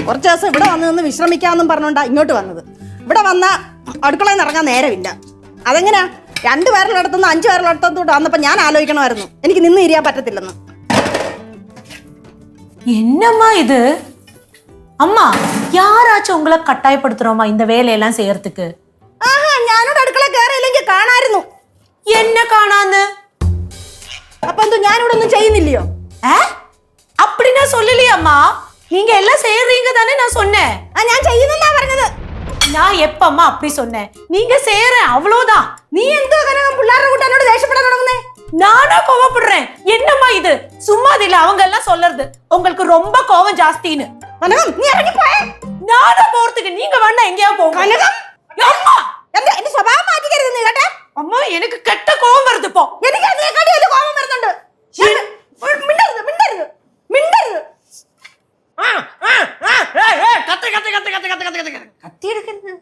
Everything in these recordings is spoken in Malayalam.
കുറച്ച് ദിവസം ഇവിടെ വന്ന് വിശ്രമിക്കാമെന്നും പറഞ്ഞോണ്ടാ ഇങ്ങോട്ട് വന്നത്. ഇവിടെ വന്ന അടുക്കളയിൽ നിന്ന് ഇറങ്ങാൻ നേരമില്ല. അതെങ്ങനെയാ 2 പേരിലടുത്തുനിന്ന് 5 പേരിലടുത്തോട്ട് വന്നപ്പോ ഞാൻ ആലോചിക്കണമായിരുന്നു എനിക്ക് നിന്ന് ഇരിയാൻ പറ്റത്തില്ലെന്ന്. என்னம்மா இது? அம்மா யாராச்சும் உங்களை கட்டாயப்படுத்துறோமா இந்த வேலையெல்லாம் செய்யறதுக்கு? ആഹാ, ഞാനോട് അടുക്കള കയറിയില്ലെങ്കിൽ കാണായിരുന്നു. என்ன காணான்னு? അപ്പൊ എന്തോ ഞാനിവിടെ ഒന്നും ചെയ്യുന്നില്ലയോ? அப்படி நான் சொல்லலையே அம்மா. நீங்க எல்லாம் செய்யறீங்க தானே நான் சொன்னேன். ഞാൻ ചെയ്യുന്നെന്നാ പറഞ്ഞത്. நான் எப்பம்மா அப்படி சொன்னேன்? நீங்க செய்யற அவ்வளவுதான். നീ എന്തോ കനകം പിള്ളേരുടെ കൂട്ട് എന്നോട് ദേഷ്യപ്പെടാൻ തുടങ്ങുന്നേ? நானா கோவப்படுறேன்? என்னம்மா இது? சும்மா இல்ல அவங்க எல்லாம் சொல்றது உங்களுக்கு ரொம்ப கோவம் ஜாஸ்தின்னு. കനകം നീ ഇറങ്ങി പോയേ. நானா போறதுக்கு நீங்க வேணா எங்கேயா போங்க. കനകം அம்மா എന്റെ സ്വഭാവം മാറ്റിക്കരുത് നീ കേട്ടെ. அம்மா எனக்கு கெட்ட கோவம் வருது இப்போ. എനിക്ക് അതിനെക്കാട്ടി വലിയ കോപം വരുന്നുണ്ട്. മിണ്ടരുത് മിണ്ടരുത് മിണ്ടരുത്. കത്തി എടുക്കരുത്.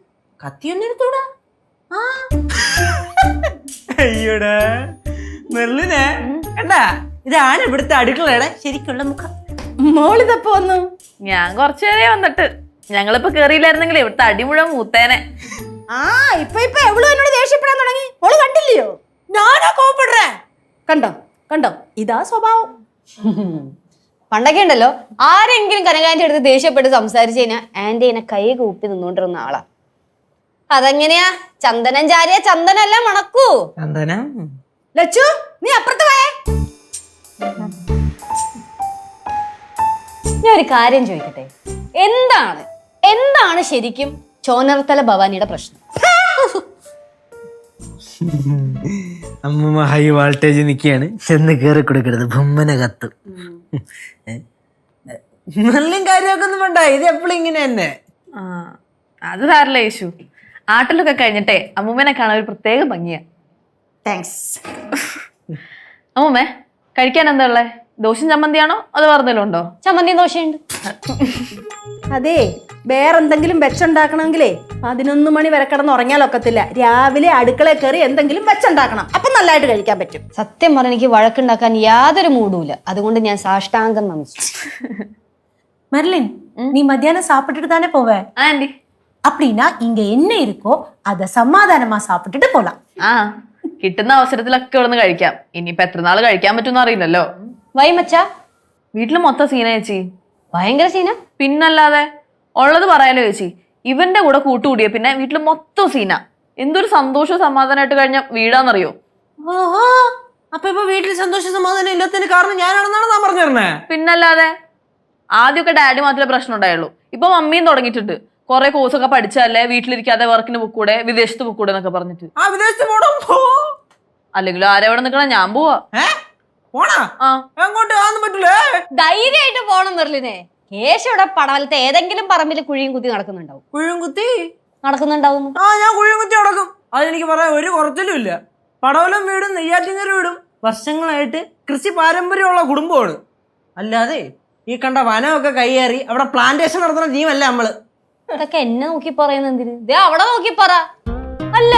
കത്തി ഒന്നും എടുത്തൂടാ. അയ്യോടാ മെർലിനെ കണ്ടാ, ഇതാണ് ഇവിടുത്തെ അടുക്കളയുടെ ശരിക്കുള്ള മുഖം. മോളിതപ്പോ വന്നു. ഞാൻ കുറച്ചു നേരെ വന്നിട്ട്. ഞങ്ങളിപ്പോ കേറിയില്ലായിരുന്നെങ്കിൽ ഇവിടുത്തെ അടിമുഴ മൂത്തേനെ. ഇപ്പൊ എവളും എന്നോട് ദേഷ്യപ്പെടാൻ തുടങ്ങി. മോള് കണ്ടില്ലയോ? ഞാനാ കോവപ്പെടുറേ. കണ്ടോ കണ്ടോ, ഇതാ സ്വഭാവം. പണ്ടൊക്കെ ഉണ്ടല്ലോ, ആരെങ്കിലും കനകാന്റെ അടുത്ത് ദേഷ്യപ്പെട്ട് സംസാരിച്ചു കഴിഞ്ഞാൽ ആന്റി എന്നെ കൈ കൂപ്പി നിന്നോണ്ടിരുന്ന ആളാ. അതെങ്ങനെയാ? ചന്ദനം ചാരിയ ചന്ദനല്ല മണക്കൂ. ചന്ദനം ലച്ചു, നീ അപ്പുറത്ത് പോയേ. ഞാൻ ഒരു കാര്യം ചോദിക്കട്ടെ, എന്താണ് ശരിക്കും ചോനർത്തല ഭവാനിയുടെ പ്രശ്നം? അമ്മ ഹൈ വോൾട്ടേജ് നിൽക്കുകയാണ്, ചെന്ന് കയറി കൊടുക്കരുത്, ബൊമ്മന കത്തും. നല്ല കാര്യമൊക്കെ ഒന്നും വേണ്ട, ഇത് എപ്പോഴും ഇങ്ങനെ തന്നെ. അത് സാരല്ല യേശു. ആട്ടിലൊക്കെ കഴിഞ്ഞിട്ടേ അമ്മൂമ്മേനെ കാണാൻ ഒരു പ്രത്യേക ഭംഗിയാ. താങ്ക്സ്. അമ്മൂമ്മേ, കഴിക്കാൻ എന്താ ഉള്ളേ? ദോശയും ചമ്മന്തിയാണോ അത് വേറെന്തെങ്കിലും ഉണ്ടോ? ചമ്മന്തി ദോശയുണ്ട്. അതെ, വേറെന്തെങ്കിലും വെച്ചുണ്ടാക്കണമെങ്കിലേ 11 മണി വരെ കിടന്ന് ഉറങ്ങിയാലൊക്കത്തില്ല. രാവിലെ അടുക്കളയിൽ കയറി എന്തെങ്കിലും വെച്ചുണ്ടാക്കണം, അപ്പൊ നല്ലതായിട്ട് കഴിക്കാൻ പറ്റും. സത്യം പറഞ്ഞ എനിക്ക് വഴക്കുണ്ടാക്കാൻ യാതൊരു മൂടുമില്ല. അതുകൊണ്ട് ഞാൻ സാഷ്ടാംഗം നമിച്ചു. மெர்லின், நீ மத்தியானம் சாப்பிட்டுட்டு தானே போவ? ആന്റി, அப்படின்னா இங்க என்ன இருக்கோ அத சமாதானமா சாப்பிட்டுட்டு போலாம். കിട്ടുന്ന അവസരത്തിലൊക്കെ ഇവിടുന്ന് കഴിക്കാം. ഇനിയിപ്പൊ എത്ര നാള് കഴിക്കാൻ പറ്റുമെന്ന് അറിയില്ലല്ലോ. വൈമച്ചാ, വീട്ടില് മൊത്തം സീന ചേച്ചി. ഭയങ്കര സീന. പിന്നല്ലാതെ, ഉള്ളത് പറയാലോ ചേച്ചി. ഇവന്റെ കൂടെ കൂട്ടുകൂടിയ പിന്നെ വീട്ടില് മൊത്തം സീന. എന്തൊരു സന്തോഷവും സമാധാനമായിട്ട് കഴിഞ്ഞ വീടാന്നറിയോ? അപ്പൊ ഇപ്പൊ വീട്ടിൽ സന്തോഷ സമാധാനം ഇല്ലാത്തതിന് കാരണം ഞാനാണെന്നാണ് ഞാൻ പറഞ്ഞു തരണേ. പിന്നല്ലാതെ, ആദ്യമൊക്കെ ഡാഡി മാത്രമേ പ്രശ്നം ഉണ്ടായുള്ളൂ. ഇപ്പൊ മമ്മിയും തുടങ്ങിയിട്ടുണ്ട്. കുറെ കോഴ്സൊക്കെ പഠിച്ചല്ലേ വീട്ടിലിരിക്കാതെ വർക്കിന് പൊക്കൂടെ, വിദേശത്ത് പൊക്കൂടെ എന്നൊക്കെ പറഞ്ഞിട്ട്. വിദേശത്ത് പോണം. അല്ലെങ്കിലും ആരെവിടെ നിക്കണ, ഞാൻ പോവാ. ധൈര്യമായിട്ട് പോണം മെർലിനെ. കേശവിടെ പടവലത്തെ ഏതെങ്കിലും പറമ്പിൽ കുഴിയും കുത്തി നടക്കുന്നുണ്ടാവും. കുഴിയും കുത്തി നടക്കുന്നുണ്ടാവും. ഞാൻ കുഴിയും കുത്തി നടക്കും. അതെനിക്ക് പറയാൻ ഒരു കുറച്ചിലും ഇല്ല. പടവലം വീടും നെയ്യാറ്റിങ്ങര വീടും വർഷങ്ങളായിട്ട് കൃഷി പാരമ്പര്യമുള്ള കുടുംബമാണ്. അല്ലാതെ ഈ കണ്ട വനമൊക്കെ കയ്യേറി അവിടെ പ്ലാന്റേഷൻ നടത്തുന്ന ടീമല്ല നമ്മള്. ഇതൊക്കെ എന്നെ നോക്കി പറയുന്ന എന്തിന്? ദേ അവിടെ നോക്കി പറ. അല്ല,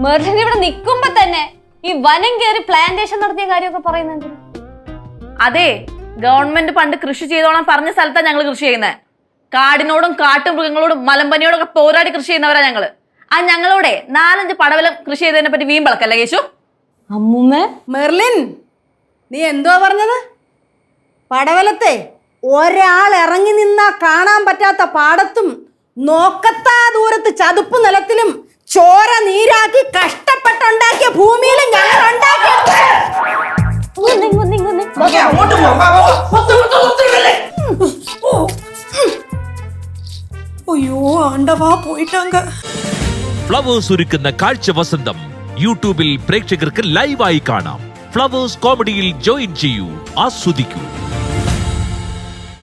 മെർലിൻ ഇവിടെ നിക്കുമ്പോ തന്നെ ഈ വനം കയറി പ്ലാന്റേഷൻ നടത്തിയ കാര്യമൊക്കെ പറയുന്ന എന്തിന്? അതെ, ഗവൺമെന്റ് പണ്ട് കൃഷി ചെയ്തോളാൻ പറഞ്ഞ സ്ഥലത്താണ് ഞങ്ങൾ കൃഷി ചെയ്യുന്നത്. കാടിനോടും കാട്ടുമൃഗങ്ങളോടും മലമ്പനിയോടും ഒക്കെ പോരാടി കൃഷി ചെയ്യുന്നവരാ ഞങ്ങള്. ഞങ്ങളോടെ 4-5 പടവലം കൃഷി ചെയ്തതിനെ പറ്റി വീമ്പളക്കല്ല കേശു. അമ്മൂമ്മ, മെർലിൻ, നീ എന്തോ പറഞ്ഞത്? പടവലത്തെ ഒരാൾ ഇറങ്ങി നിന്നാ കാണാൻ പറ്റാത്ത പാടത്തും നോക്കത്താ ദൂരത്ത് ചതുപ്പ് നിലത്തിലും ചോര നീരാക്കി കഷ്ടപ്പെട്ടുണ്ടാക്കിയ ഭൂമിയിലും ഞങ്ങൾ ഉണ്ടാക്കി. അയ്യോ ആണ്ടവാ, പോയിട്ടാങ്ക. ഫ്ലവേഴ്സ് ഒരുക്കുന്ന കാഴ്ച വസന്തം യൂട്യൂബിൽ പ്രേക്ഷകർക്ക് ലൈവായി കാണാം. ഫ്ലവേഴ്സ് കോമഡിയിൽ ജോയിൻ ചെയ്യൂ, ആസ്വദിക്കൂ.